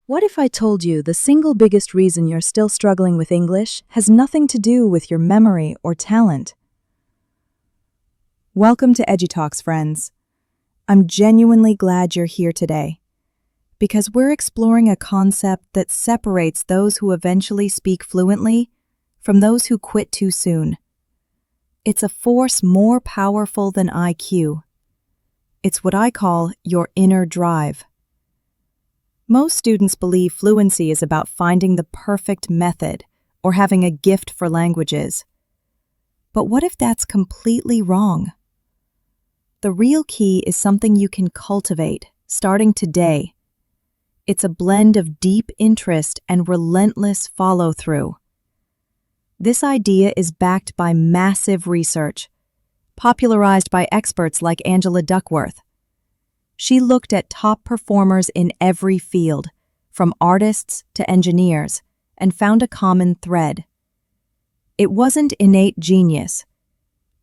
What if I told you the single biggest reason you're still struggling with English has nothing to do with your memory or talent? Welcome to EduTalks, friends. I'm genuinely glad you're here today, because we're exploring a concept that separates those who eventually speak fluently from those who quit too soon. It's a force more powerful than IQ. It's what I call your inner drive. Most students believe fluency is about finding the perfect method or having a gift for languages. But what if that's completely wrong? The real key is something you can cultivate, starting today. It's a blend of deep interest and relentless follow-through. This idea is backed by massive research, popularized by experts like Angela Duckworth. She looked at top performers in every field, from artists to engineers, and found a common thread. It wasn't innate genius.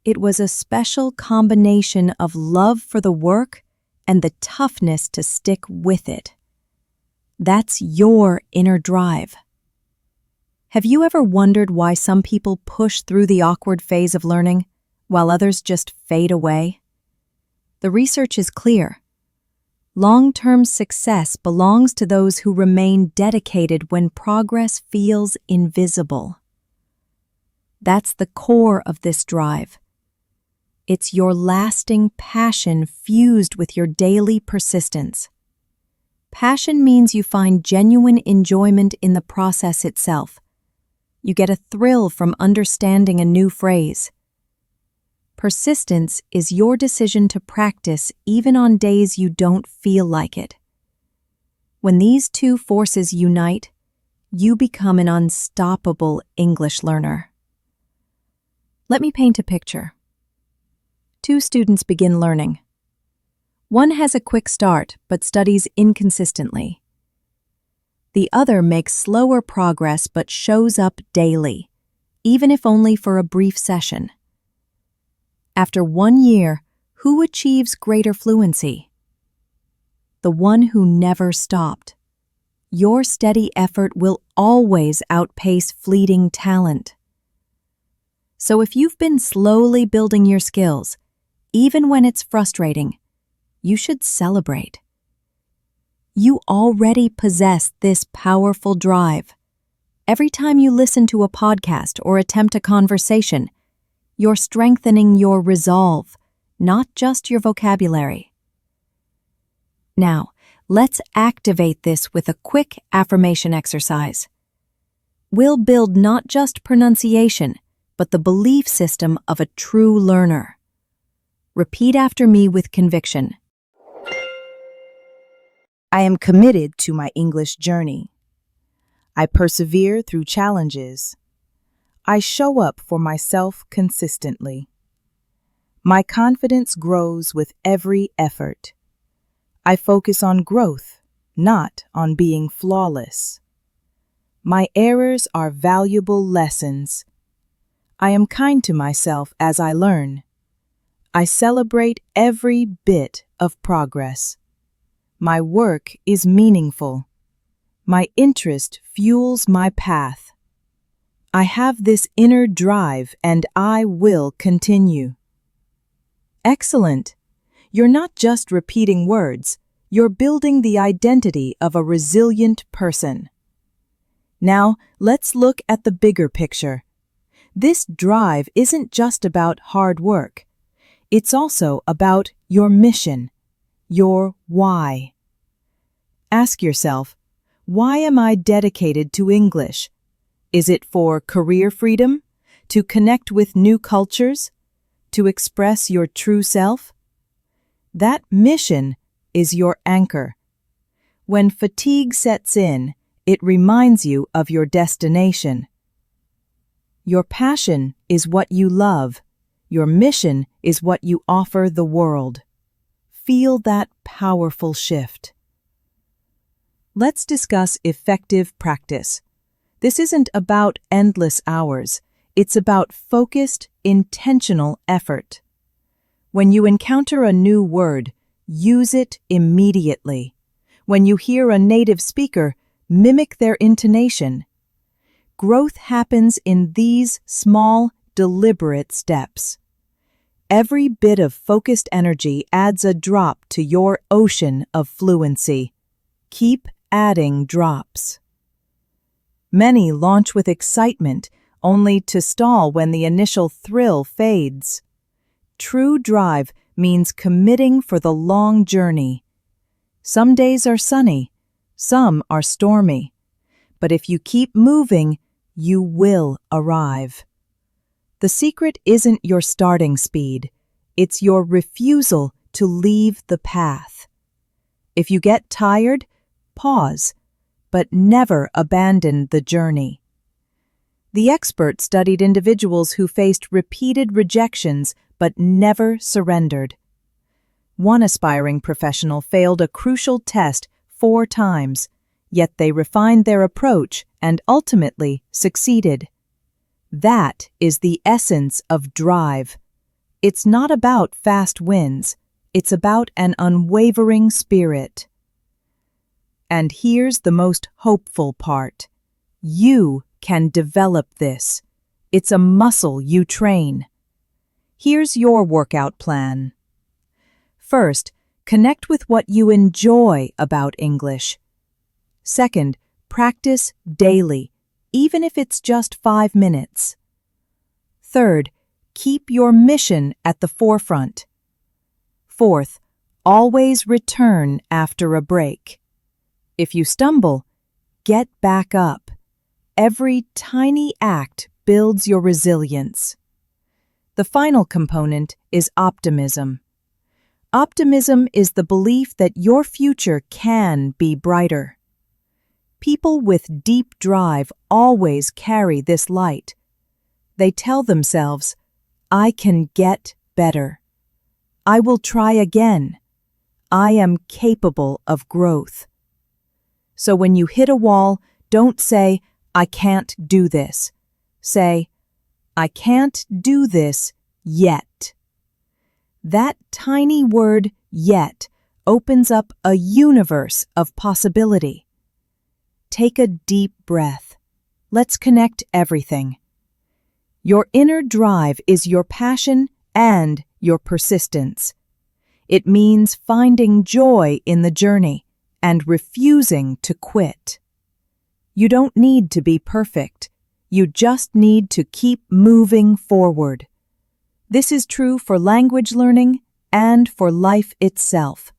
It was a special combination of love for the work and the toughness to stick with it. That's your inner drive. Have you ever wondered why some people push through the awkward phase of learning, while others just fade away? The research is clear. Long-term success belongs to those who remain dedicated when progress feels invisible. That's the core of this drive. It's your lasting passion fused with your daily persistence. Passion means you find genuine enjoyment in the process itself. You get a thrill from understanding a new phrase. Persistence is your decision to practice even on days you don't feel like it. When these two forces unite, you become an unstoppable English learner. Let me paint a picture. Two students begin learning. One has a quick start but studies inconsistently. The other makes slower progress but shows up daily, even if only for a brief session. After 1 year, who achieves greater fluency? The one who never stopped. Your steady effort will always outpace fleeting talent. So if you've been slowly building your skills, even when it's frustrating, you should celebrate. You already possess this powerful drive. Every time you listen to a podcast or attempt a conversation, you're strengthening your resolve, not just your vocabulary. Now, let's activate this with a quick affirmation exercise. We'll build not just pronunciation, but the belief system of a true learner. Repeat after me with conviction. I am committed to my English journey. I persevere through challenges. I show up for myself consistently. My confidence grows with every effort. I focus on growth, not on being flawless. My errors are valuable lessons. I am kind to myself as I learn. I celebrate every bit of progress. My work is meaningful. My interest fuels my path. I have this inner drive and I will continue. Excellent! You're not just repeating words, you're building the identity of a resilient person. Now, let's look at the bigger picture. This drive isn't just about hard work. It's also about your mission, your why. Ask yourself, why am I dedicated to English? Is it for career freedom? To connect with new cultures? To express your true self? That mission is your anchor. When fatigue sets in, it reminds you of your destination. Your passion is what you love. Your mission is what you offer the world. Feel that powerful shift. Let's discuss effective practice. This isn't about endless hours. It's about focused, intentional effort. When you encounter a new word, use it immediately. When you hear a native speaker, mimic their intonation. Growth happens in these small, deliberate steps. Every bit of focused energy adds a drop to your ocean of fluency. Keep adding drops. Many launch with excitement, only to stall when the initial thrill fades. True drive means committing for the long journey. Some days are sunny, some are stormy. But if you keep moving, you will arrive. The secret isn't your starting speed, it's your refusal to leave the path. If you get tired, pause, but never abandon the journey. The expert studied individuals who faced repeated rejections but never surrendered. One aspiring professional failed a crucial test 4 times, yet they refined their approach and ultimately succeeded. That is the essence of drive. It's not about fast wins, it's about an unwavering spirit. And here's the most hopeful part. You can develop this. It's a muscle you train. Here's your workout plan. First, connect with what you enjoy about English. Second, practice daily, even if it's just 5 minutes. Third, keep your mission at the forefront. Fourth, always return after a break. If you stumble, get back up. Every tiny act builds your resilience. The final component is optimism. Optimism is the belief that your future can be brighter. People with deep drive always carry this light. They tell themselves, I can get better. I will try again. I am capable of growth. So when you hit a wall, don't say, I can't do this. Say, I can't do this yet. That tiny word, yet, opens up a universe of possibility. Take a deep breath. Let's connect everything. Your inner drive is your passion and your persistence. It means finding joy in the journey and refusing to quit. You don't need to be perfect. You just need to keep moving forward. This is true for language learning and for life itself.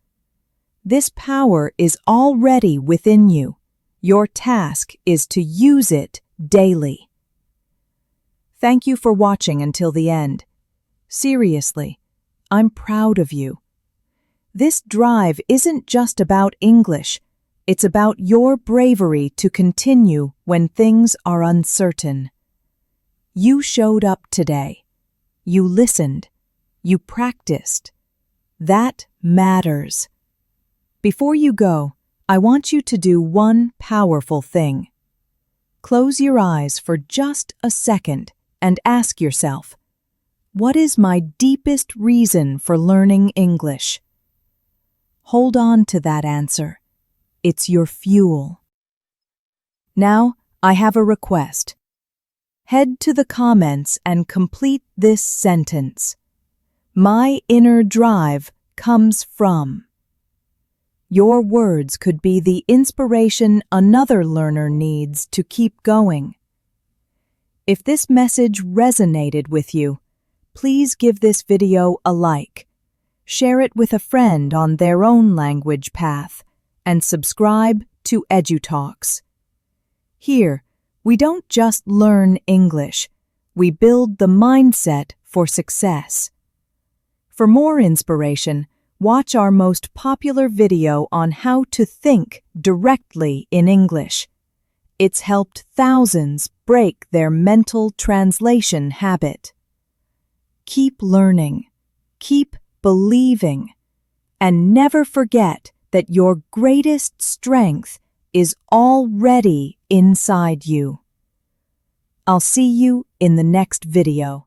This power is already within you. Your task is to use it daily. Thank you for watching until the end. Seriously, I'm proud of you. This drive isn't just about English. It's about your bravery to continue when things are uncertain. You showed up today. You listened. You practiced. That matters. Before you go, I want you to do one powerful thing. Close your eyes for just a second and ask yourself, what is my deepest reason for learning English? Hold on to that answer. It's your fuel. Now, I have a request. Head to the comments and complete this sentence. My inner drive comes from. Your words could be the inspiration another learner needs to keep going. If this message resonated with you, please give this video a like, share it with a friend on their own language path, and subscribe to EduTalks. Here, we don't just learn English, we build the mindset for success. For more inspiration, watch our most popular video on how to think directly in English. It's helped thousands break their mental translation habit. Keep learning, keep believing, and never forget that your greatest strength is already inside you. I'll see you in the next video.